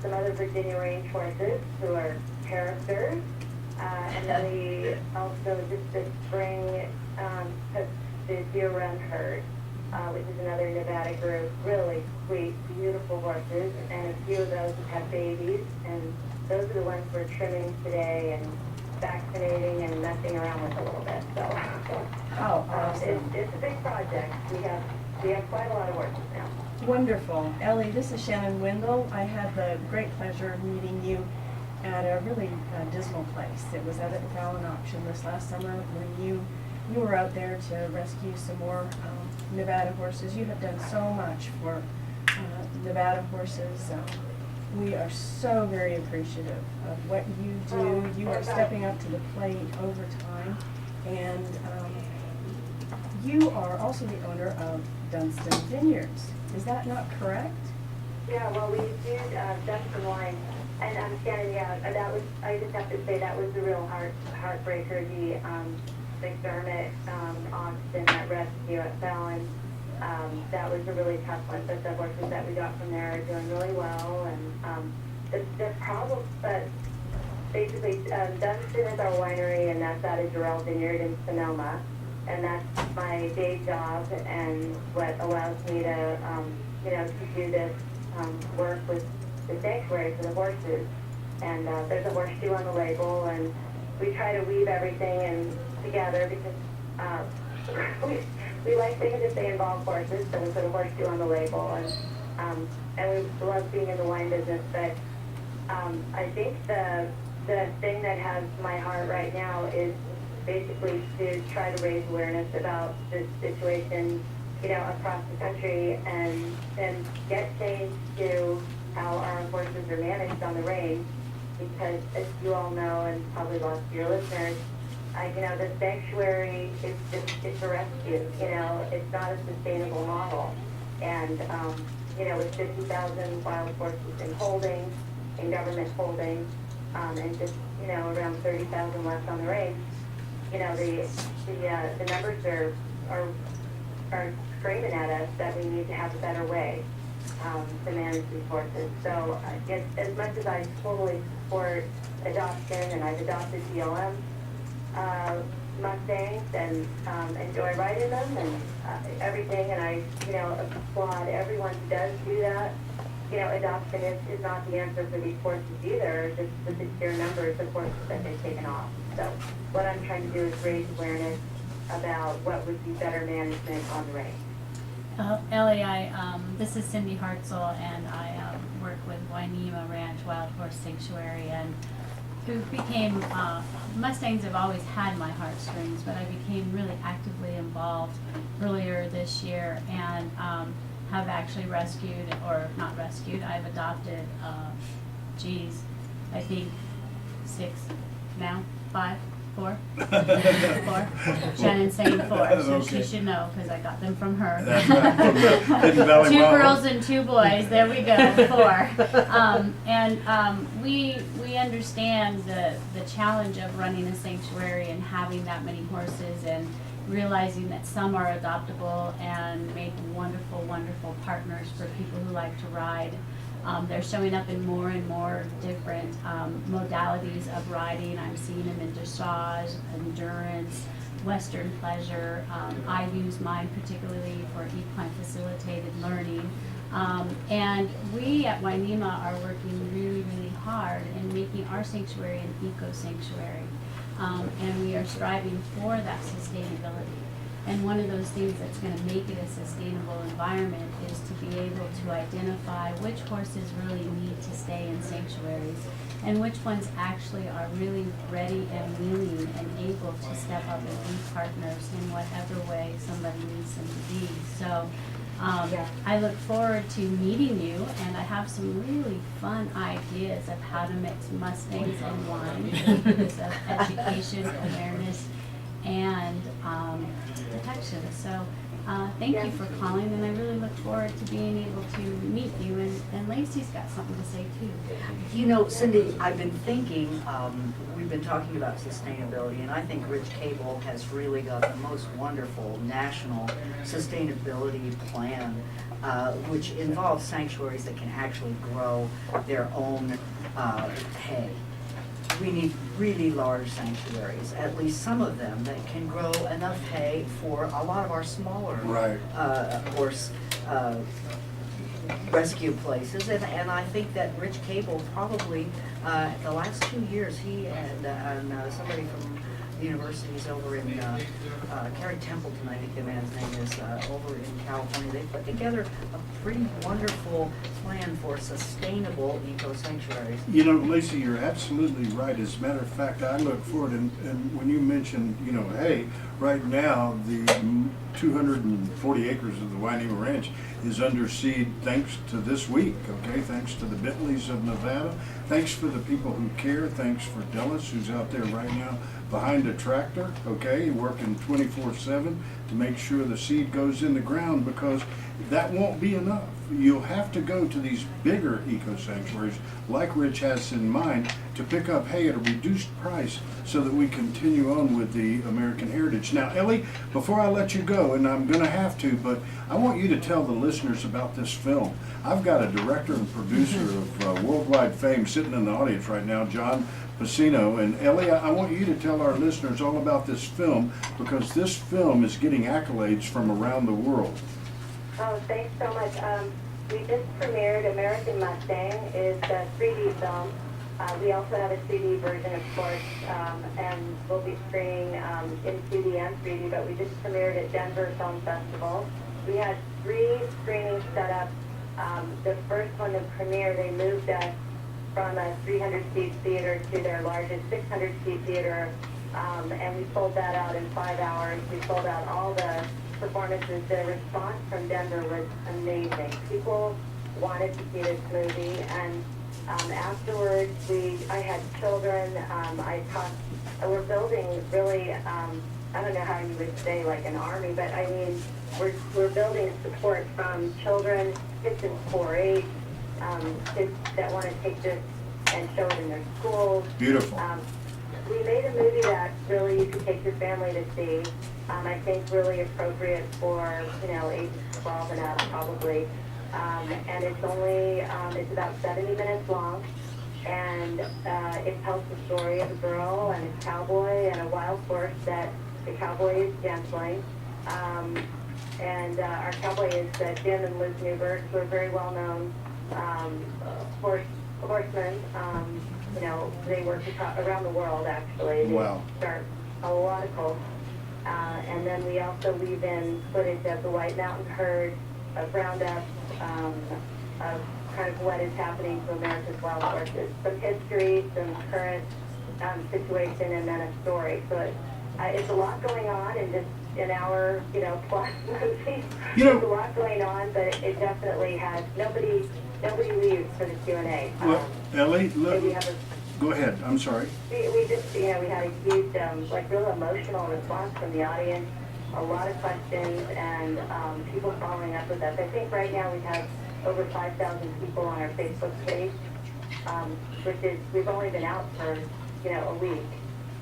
some other Virginia range horses who are characters. And then we also, just this spring, took the Deer Run herd, which is another Nevada group. Really sweet, beautiful horses, and a few of those have babies, and those are the ones we're trimming today and vaccinating and messing around with a little bit. So awesome. It's a big project. We have quite a lot of horses now. Wonderful. Ellie, this is Shannon Windle. I had the great pleasure of meeting you at a really dismal place. It was at a Fallon auction this last summer when you were out there to rescue some more Nevada horses. You have done so much for Nevada horses. We are so very appreciative of what you do. You are stepping up to the plate over time, and you are also the owner of Dunstan Vineyards. Is that not correct? Yeah, well, we did Dunstan wine, and Shannon, yeah, that was, I just have to say, that was the real heartbreaker, the McDermott auction at rescue at Fallon. That was a really tough one, but the horses that we got from there are doing really well, and the problem, but basically, Dunstan is our winery, and that's out of Durrell Vineyard in Sonoma, and that's my day job, and what allows me to, to do this work with the sanctuary for the horses. And there's a horseshoe on the label, and we try to weave everything in together because we like things if they involve horses, so we put a horseshoe on the label, and we love being in the wine business. But I think the thing that has my heart right now is basically to try to raise awareness about this situation, across the country, and get change to how our horses are managed on the range. Because as you all know, and probably lots of your listeners, the sanctuary is it's a rescue. It's not a sustainable model. And with 50,000 wild horses in holding, in government holding, and just around 30,000 left on the range, the numbers are screaming at us that we need to have a better way to manage these horses. So as much as I totally support adoption, and I've adopted BLM Mustangs and enjoy riding them and everything, and I applaud everyone who does do that. Adoption is not the answer for these horses either, just the sheer numbers of horses that they've taken off. So what I'm trying to do is raise awareness about what would be better management on the range. LAI, this is Cindy HEARTSOUL, and I work with Wainema Ranch Wild Horse Sanctuary, and who became, Mustangs have always had my heartstrings, but I became really actively involved earlier this year, and have actually rescued, or not rescued, I've adopted, I think 6 now, 5, 4. 4. Shannon's saying 4, so Okay. she should know because I got them from her. That's right, from the Hidden Valley 2 Wild girls Horse. and 2 boys. There we go, 4. We understand the challenge of running a sanctuary and having that many horses, and realizing that some are adoptable and make wonderful, wonderful partners for people who like to ride. They're showing up in more and more different modalities of riding. I'm seeing them in dressage, endurance, Western pleasure. I use mine particularly for equine facilitated learning. And we at Wainema are working really, really hard in making our sanctuary an eco-sanctuary. And we are striving for that sustainability. And one of those things that's going to make it a sustainable environment is to be able to identify which horses really need to stay in sanctuaries and which ones actually are really ready and willing and able to step up and be partners in whatever way somebody needs them to be. So I look forward to meeting you, and I have some really fun ideas of how to mix Mustangs and wine for the purpose of education, awareness, and protection. So thank you for calling, and I really look forward to being able to meet you, and Lacey's got something to say too. Cindy, I've been thinking, we've been talking about sustainability, and I think Rich Cable has really got the most wonderful national sustainability plan, which involves sanctuaries that can actually grow their own hay. We need really large sanctuaries, at least some of them, that can grow enough hay for a lot of our smaller horse rescue places. And I think that Rich Cable probably, the last 2 years, he and somebody from universities over in, Carrie Templeton, I think the man's name is, over in California. They put together a pretty wonderful plan for sustainable eco-sanctuaries. You know, Lacey, you're absolutely right. As a matter of fact, I look forward, and when you mentioned, you know, hey, right now the 240 acres of the Wainema Ranch is under seed thanks to this week, okay? Thanks to the Bentleys of Nevada. Thanks for the people who care. Thanks for Dallas, who's out there right now behind a tractor, okay, working 24/7 to make sure the seed goes in the ground, because that won't be enough. You'll have to go to these bigger eco-sanctuaries like Rich has in mind to pick up hay at a reduced price so that we continue on with the American heritage. Now, Ellie, before I let you go, and I'm going to have to, but I want you to tell the listeners about this film. I've got a director and producer of worldwide fame sitting in the audience right now, John Pacino. And Ellie, I want you to tell our listeners all about this film, because this film is getting accolades from around the world. Oh, thanks so much. We just premiered American Mustang. Is a 3D film. We also have a 2D version, of course, and we'll be screening in 2D and 3D, but we just premiered at Denver Film Festival. We had 3 screenings set up. The first one, the premiere, they moved us from a 300-seat theater to their largest 600-seat theater, and we sold that out in 5 hours. We sold out all the performances. The response from Denver was amazing. People wanted to see this movie, and afterwards, I had children. We're building really, I don't know how you would say like an army, but I mean, we're building support from children, kids in 4-H, kids that want to take this and show it in their schools. Beautiful. We made a movie that really you could take your family to see. I think really appropriate for, you know, ages 12 and up probably. And it's only, it's about 70 minutes long. And it tells the story of a girl and a cowboy and a wild horse that the cowboy is gentling. And our cowboy is Jim and Liz Newberg, who are very well-known horsemen. You know, they work around the world, actually. Wow. They start a lot of colts. And then we also weave in footage of the White Mountain herd, of roundup, of kind of what is happening to America's wild horses. Some history, some current situation, and then a story. So it's a lot going on in just an hour, you know, plus movie. You know, there's a lot going on, but it definitely has, nobody leaves for the Q&A. Well, Ellie, look, we have go ahead. I'm sorry. we just, you know, we had a huge, like, real emotional response from the audience, a lot of questions, and people following up with us. I think right now we have over 5,000 people on our Facebook page, which is, we've only been out for, you know, a week.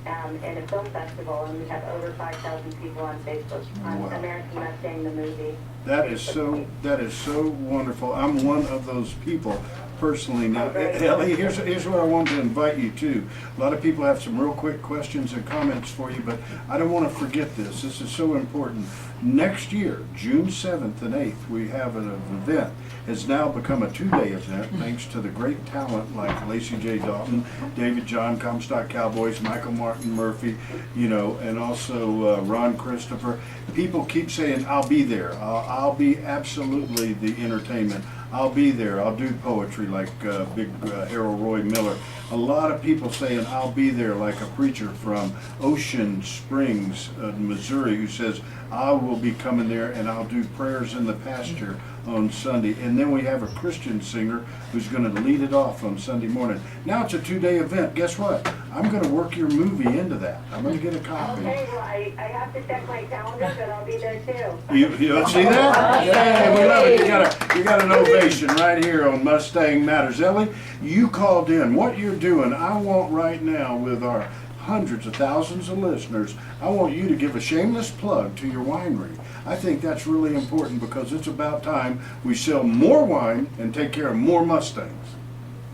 In a film festival, and we have over 5,000 people on Facebook on Wow. American Mustang, the movie. That is so wonderful. I'm one of those people personally. Now, Okay. Ellie, here's what I want to invite you to. A lot of people have some real quick questions and comments for you, but I don't want to forget this. This is so important. Next year, June 7th and 8th, we have an event. It's now become a 2-day event thanks to the great talent like LACY J. Dalton, David John, Comstock Cowboys, Michael Martin Murphy, you know, and also Ron Christopher. People keep saying, I'll be there. I'll be absolutely the entertainment. I'll be there. I'll do poetry like big Harold Roy Miller. A lot of people saying I'll be there, like a preacher from Ocean Springs, Missouri, who says I will be coming there and I'll do prayers in the pasture on Sunday. And then we have a Christian singer who's going to lead it off on Sunday morning. Now it's a 2-day event. Guess what? I'm going to work your movie into that. I'm going to get a copy. Okay, well, I have to check my calendar, but I'll be there too. You see that? Yeah, we love it. You got an ovation right here on Mustang Matters. Ellie, you called in. What you're doing, I want right now with our hundreds of thousands of listeners, I want you to give a shameless plug to your winery. I think that's really important because it's about time we sell more wine and take care of more Mustangs.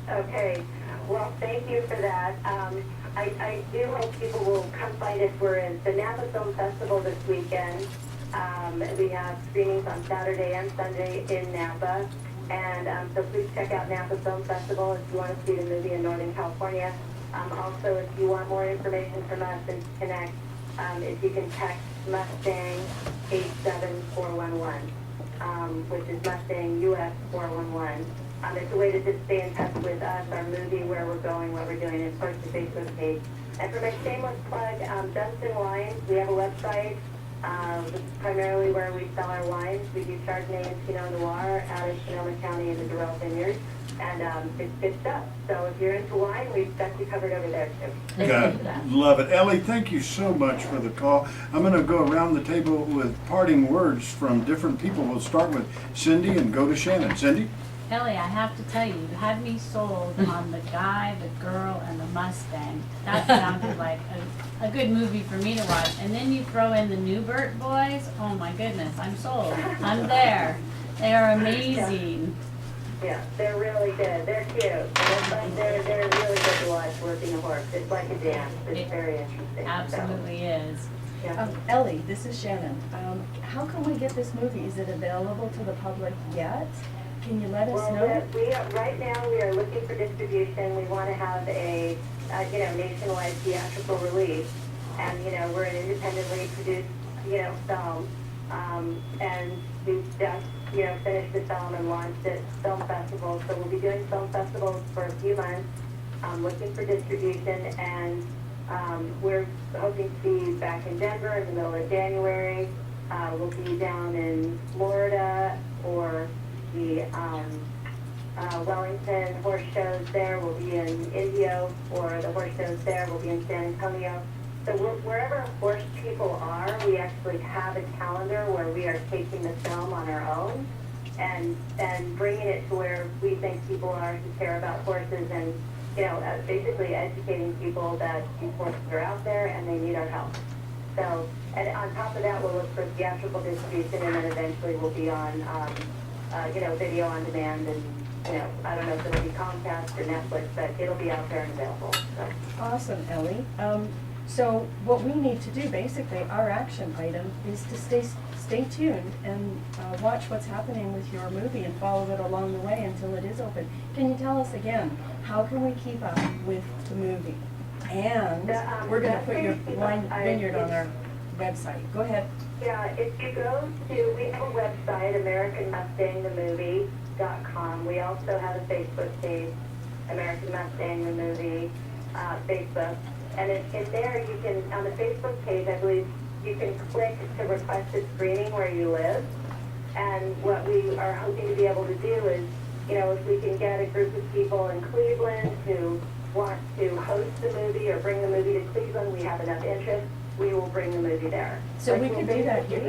Okay, well, thank you for that. I do hope people will come find us. We're in the Napa Film Festival this weekend. We have screenings on Saturday and Sunday in Napa. And so please check out Napa Film Festival if you want to see the movie in Northern California. Also, if you want more information from us and to connect, if you can text Mustang 87411, which is Mustang US 411. It's a way to just stay in touch with us, our movie, where we're going, what we're doing, and of course the Facebook page. And for my shameless plug, Dunstan Wines, we have a website, primarily where we sell our wines. We do Chardonnay and Pinot Noir out of Sonoma County in the Durrell Vineyard. And it's good stuff. So if you're into wine, we've got you covered over there too. God, love it. Ellie, thank you so much for the call. I'm going to go around the table with parting words from different people. We'll start with Cindy and go to Shannon. Cindy? Ellie, I have to tell you had me sold on the guy, the girl, and the Mustang. That sounded like a good movie for me to watch. And then you throw in the Newbert boys. Oh my goodness, I'm sold. I'm there. They are amazing. Yeah, they're really good. They're cute. They're really good to watch working a horse. It's like a dance. It's very interesting. Absolutely is. Yeah. Ellie, this is Shannon. How can we get this movie? Is it available to the public yet? Can you let us know? Right now we are looking for distribution. We want to have a nationwide theatrical release, and we're an independently produced film, and we've just finished the film and launched it film festivals. So we'll be doing film festivals for a few months, looking for distribution, and we're hoping to be back in Denver in the middle of January. We'll be down in Florida or the Wellington horse shows there. We'll be in Indio for the horse shows there. We'll be in San Antonio. So wherever horse people are, we actually have a calendar where we are taking the film on our own and bringing it to where we think people are who care about horses, and basically educating people that these horses are out there and they need our help. So, and on top of that, we'll look for theatrical distribution, and then eventually we'll be on video on demand, and I don't know if it'll be Comcast or Netflix, but it'll be out there and available. So. Awesome, Ellie. So what we need to do, basically, our action item is to stay tuned and watch what's happening with your movie and follow it along the way until it is open. Can you tell us again, how can we keep up with the movie? And we're going to put your wine vineyard on our website. Go ahead. Yeah, if you go to, we have a website, AmericanMustangTheMovie.com. We also have a Facebook page, American Mustang the Movie, Facebook. And in there, you can, on the Facebook page, I believe, you can click to request a screening where you live. And what we are hoping to be able to do is, if we can get a group of people in Cleveland who want to host the movie or bring the movie to Cleveland, we have enough interest, we will bring the movie there. So we can do that here?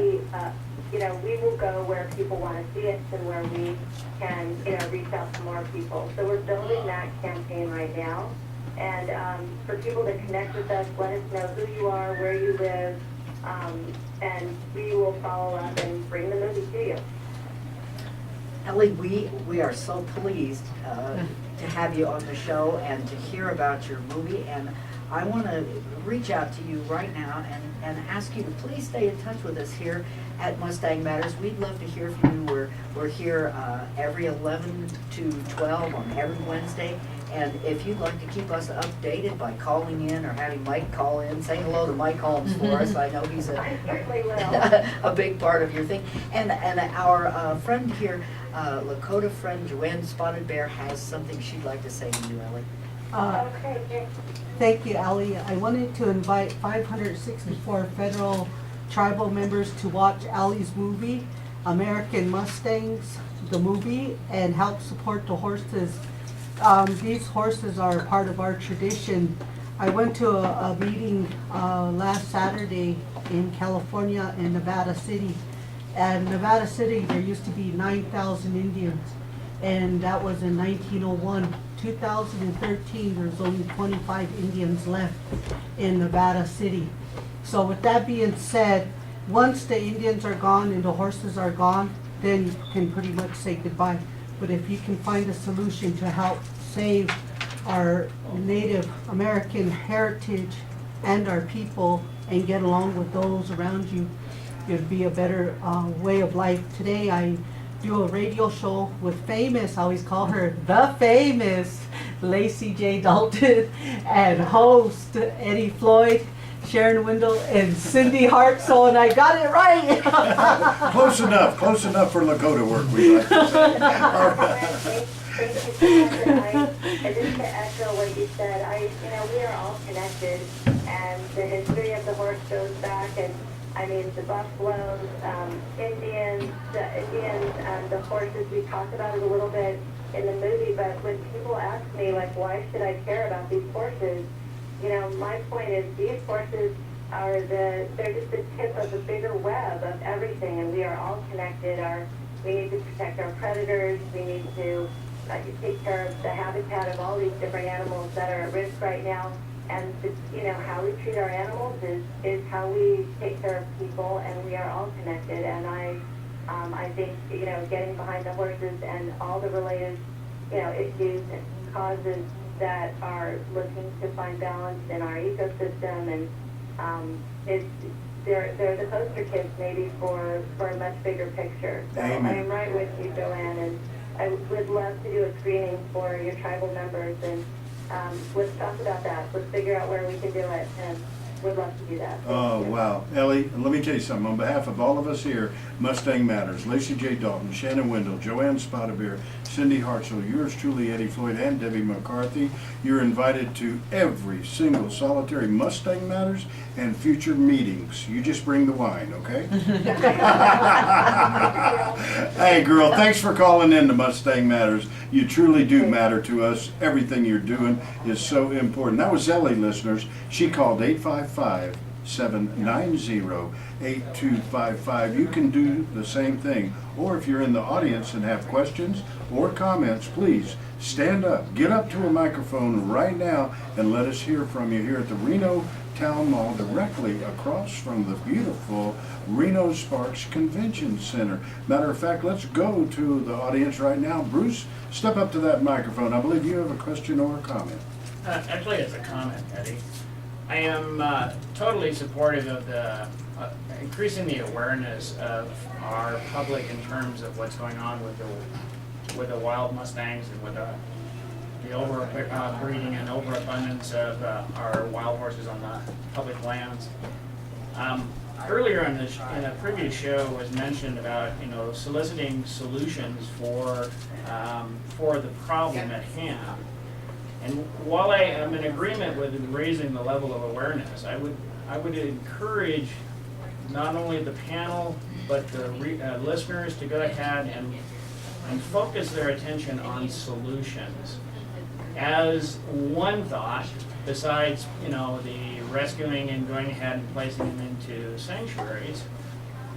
We will go where people want to see it and where we can, reach out to more people. So we're building that campaign right now. And for people to connect with us, let us know who you are, where you live, and we will follow up and bring the movie to you. Ellie, we are so pleased to have you on the show and to hear about your movie, and I want to reach out to you right now and ask you to please stay in touch with us here at Mustang Matters. We'd love to hear from you. We're here every 11 to 12 on every Wednesday. And if you'd like to keep us updated by calling in or having Mike call in, say hello to Mike Holmes for us. I know he's I certainly will. a big part of your thing. And our friend here, Lakota friend Joanne Spotted Bear, has something she'd like to say to you, Ellie. Okay. Thank you, Ellie. I wanted to invite 564 federal tribal members to watch Allie's movie, American Mustangs, the movie, and help support the horses. These horses are part of our tradition. I went to a meeting last Saturday in California in Nevada City. And Nevada City, there used to be 9,000 Indians, and that was in 1901. 2013, there's only 25 Indians left in Nevada City. So with that being said, once the Indians are gone and the horses are gone, then you can pretty much say goodbye. But if you can find a solution to help save our Native American heritage and our people and get along with those around you, it would be a better way of life. Today I do a radio show with Famous. I always call her the Famous, Lacey J. Dalton, and host Eddie Floyd, Sharon Windle, and Cindy Hartsoul, and I got it right. Close enough for Lakota work, we like to say. All right. Thank you so much. And just to echo what you said, we are all connected, and the history of the horse goes back, and I mean, the buffaloes, Indians, the horses, we talked about it a little bit in the movie, but when people ask me, like, why should I care about these horses? My point is these horses they're just the tip of the bigger web of everything, and we are all connected. We need to protect our predators. We need to take care of the habitat of all these different animals that are at risk right now. And how we treat our animals is how we take care of people, and we are all connected. And I think getting behind the horses and all the related issues and causes that are looking to find balance in our ecosystem, and they're the poster kids maybe for a much bigger picture. So Amen. I am right with you, Joanne, and I would love to do a screening for your tribal members, and let's talk about that. Let's figure out where we can do it, and we'd love to do that. Oh, wow. Ellie, let me tell you something. On behalf of all of us here, Mustang Matters, Lacey J. Dalton, Shannon Windle, Joanne Spottabeer, Cindy Hartsoul, yours truly, Eddie Floyd, and Debbie McCarthy, you're invited to every single solitary Mustang Matters and future meetings. You just bring the wine, okay? Hey, girl, thanks for calling in to Mustang Matters. You truly do matter to us. Everything you're doing is so important. That was Ellie, listeners. She called 855-790-8255. You can do the same thing. Or if you're in the audience and have questions or comments, please stand up. Get up to a microphone right now and let us hear from you here at the Reno Town Mall, directly across from the beautiful Reno Sparks Convention Center. Matter of fact, let's go to the audience right now. Bruce, step up to that microphone. I believe you have a question or a comment. Actually, it's a comment, Eddie. I am totally supportive of the increasing the awareness of our public in terms of what's going on with the wild Mustangs and with the breeding and overabundance of our wild horses on the public lands. Earlier in a previous show was mentioned about soliciting solutions for the problem at hand. And while I am in agreement with raising the level of awareness, I would encourage not only the panel but the listeners to go ahead and focus their attention on solutions. As one thought, besides the rescuing and going ahead and placing them into sanctuaries,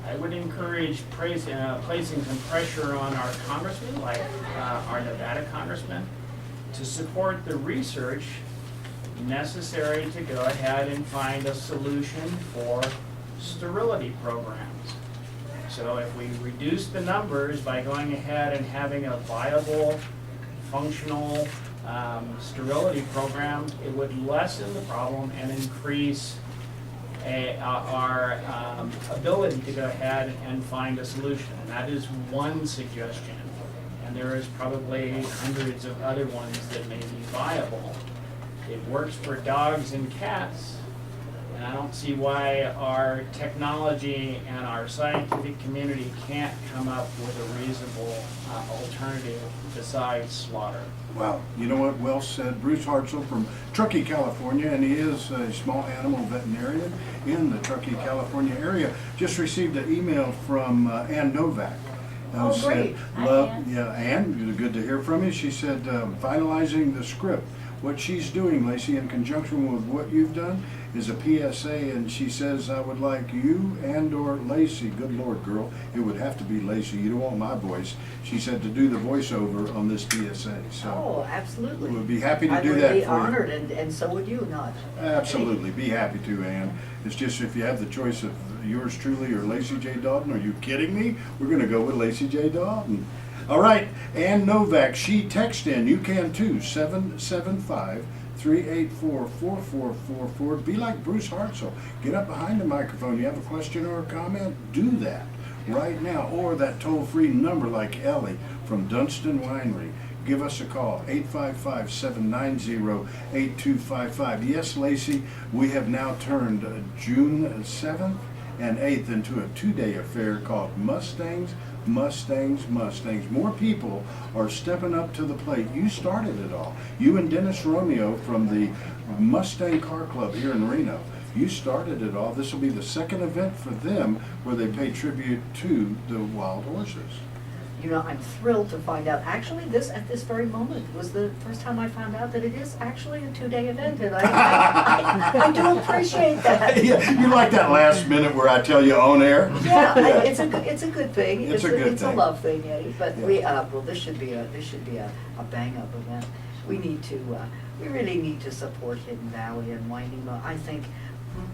I would encourage placing some pressure on our congressmen, like our Nevada congressman, to support the research necessary to go ahead and find a solution for sterility programs. So if we reduce the numbers by going ahead and having a viable, functional sterility program, it would lessen the problem and increase our ability to go ahead and find a solution. And that is one suggestion. And there is probably hundreds of other ones that may be viable. It works for dogs and cats, and I don't see why our technology and our scientific community can't come up with a reasonable alternative besides slaughter. Wow, you know what, well said. Bruce Hartsoul from Truckee, California, and he is a small animal veterinarian in the Truckee, California area. Just received an email from Ann Novak. Oh, great. Love, Hi, Ann. yeah, Ann, good to hear from you. She said, finalizing the script. What she's doing, Lacey, in conjunction with what you've done, is a PSA, and she says, I would like you and or Lacey, good Lord, girl, it would have to be Lacey, you don't want my voice, she said, to do the voiceover on this PSA. So Oh, absolutely. we'll be happy to do that I would be for honored, you. and so would you, not? Absolutely, be happy to, Ann. It's just if you have the choice of yours truly or Lacey J. Dalton, are you kidding me? We're going to go with Lacey J. Dalton. All right, Ann Novak, she texted in, you can too, 775-384-4444. Be like Bruce Hartsoul. Get up behind the microphone. You have a question or a comment? Do that right now. Or that toll-free number like Ellie from Dunston Winery. give us a call, 855-790-8255. Yes, Lacey, we have now turned June 7th and 8th into a 2-day affair called Mustangs, Mustangs, Mustangs. More people are stepping up to the plate. You started it all. You and Dennis Romeo from the Mustang Car Club here in Reno. You started it all. This will be the second event for them where they pay tribute to the wild horses. You know, I'm thrilled to find out, actually, at this very moment was the first time I found out that it is actually a 2-day event, and I do appreciate that. Yeah, you like that last minute where I tell you on air? Yeah, it's a good thing. It's a good It's a thing. love thing, Eddie. But Yeah. this should be a bang up event. We really need to support Hidden Valley and Wainema. I think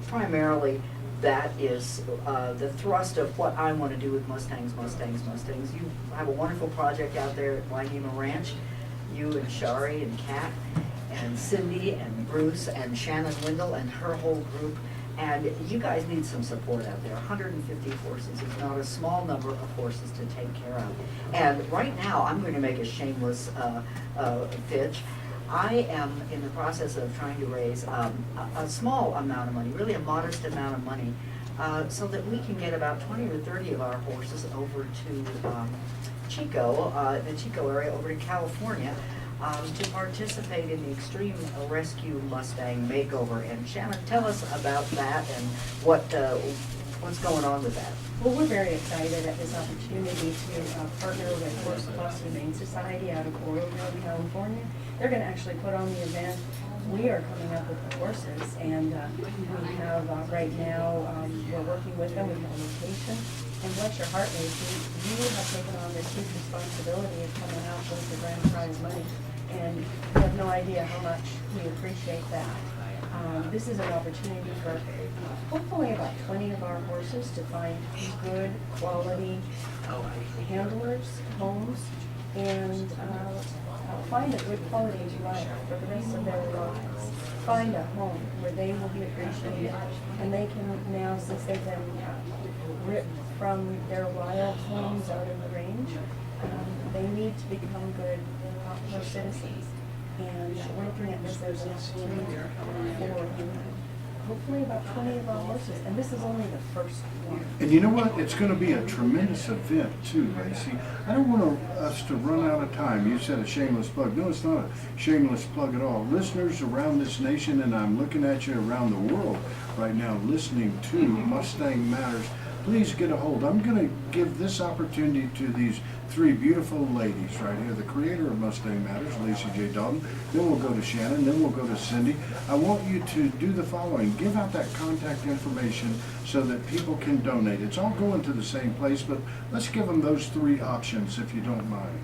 primarily that is the thrust of what I want to do with Mustangs, Mustangs, Mustangs. You have a wonderful project out there at Wainema Ranch. You and Shari and Kat and Cindy and Bruce and Shannon Windle and her whole group. And you guys need some support out there. 150 horses is not a small number of horses to take care of. And right now, I'm going to make a shameless pitch. I am in the process of trying to raise a small amount of money, really a modest amount of money, so that we can get about 20 or 30 of our horses over to Chico, the Chico area, over to California, to participate in the Extreme Rescue Mustang Makeover. And Shannon, tell us about that and what's going on with that. Well, we're very excited at this opportunity to partner with Horse Plus Humane Society out of Oroville, California. They're going to actually put on the event. We are coming up with the horses, and we have right now, we're working with them. We have a location. And bless your heart, Lacey, you have taken on this huge responsibility of coming out with the grand prize money. And you have no idea how much we appreciate that. This is an opportunity for hopefully about 20 of our horses to find good quality handlers, homes, and find a good quality of life for the rest of their lives. Find a home where they will be appreciated, and they can now, since they've been ripped from their wild homes out in the range, they need to become good horse citizens. And we're looking at this as an opportunity for hopefully about 20 of our horses, and this is only the first one. And you know what? It's going to be a tremendous event too, Lacey. I don't want us to run out of time. You said a shameless plug. No, it's not a shameless plug at all. Listeners around this nation, and I'm looking at you around the world right now listening to Mustang Matters, please get a hold. I'm going to give this opportunity to these three beautiful ladies right here, the creator of Mustang Matters, Lacey J. Dalton. Then we'll go to Shannon, then we'll go to Cindy. I want you to do the following. Give out that contact information so that people can donate. It's all going to the same place, but let's give them those three options if you don't mind.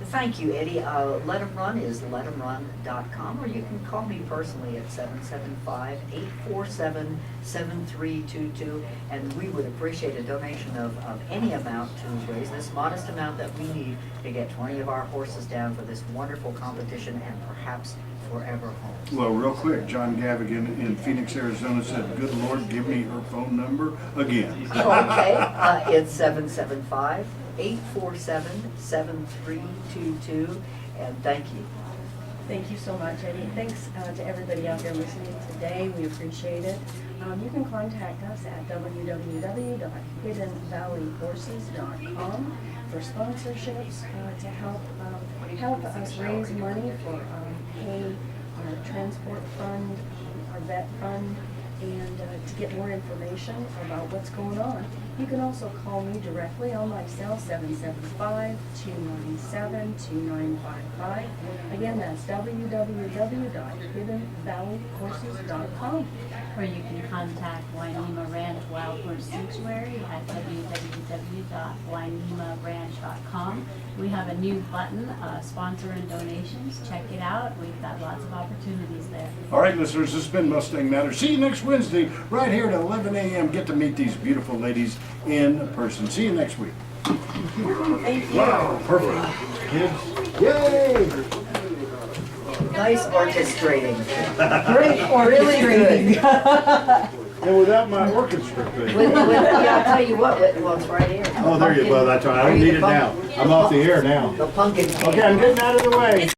Thank you, Eddie. Let 'em Run is letemrun.com, or you can call me personally at 775-847-7322, and we would appreciate a donation of any amount to raise this modest amount that we need to get 20 of our horses down for this wonderful competition and perhaps forever homes. Well, real quick, John Gavigan in Phoenix, Arizona said, "Good Lord, give me her phone number again." Okay, it's 775-847-7322, and thank you. Thank you so much, Eddie. Thanks to everybody out there listening today. We appreciate it. You can contact us at www.hiddenvalleyhorses.com for sponsorships to help us raise money for pay our transport fund, our vet fund, and to get more information about what's going on. You can also call me directly on my cell, 775-297-2955. Again, that's www.hiddenvalleyhorses.com. Or you can contact Wainema Ranch Wild Horse Sanctuary at www.wainemaranch.com. We have a new button, sponsor and donations. Check it out. We've got lots of opportunities there. All right, listeners, this has been Mustang Matters. See you next Wednesday right here at 11 a.m. Get to meet these beautiful ladies in person. See you next week. Thank you. Wow, perfect. Kids, yay! Nice orchestrating. Great Really orchestrating. And without my orchestra thing. Yeah, I'll tell you what, well, it's right here. Oh, there you go, that's right, I don't need it now. I'm off the air now. The pumpkin cake. Okay, I'm getting out of the way.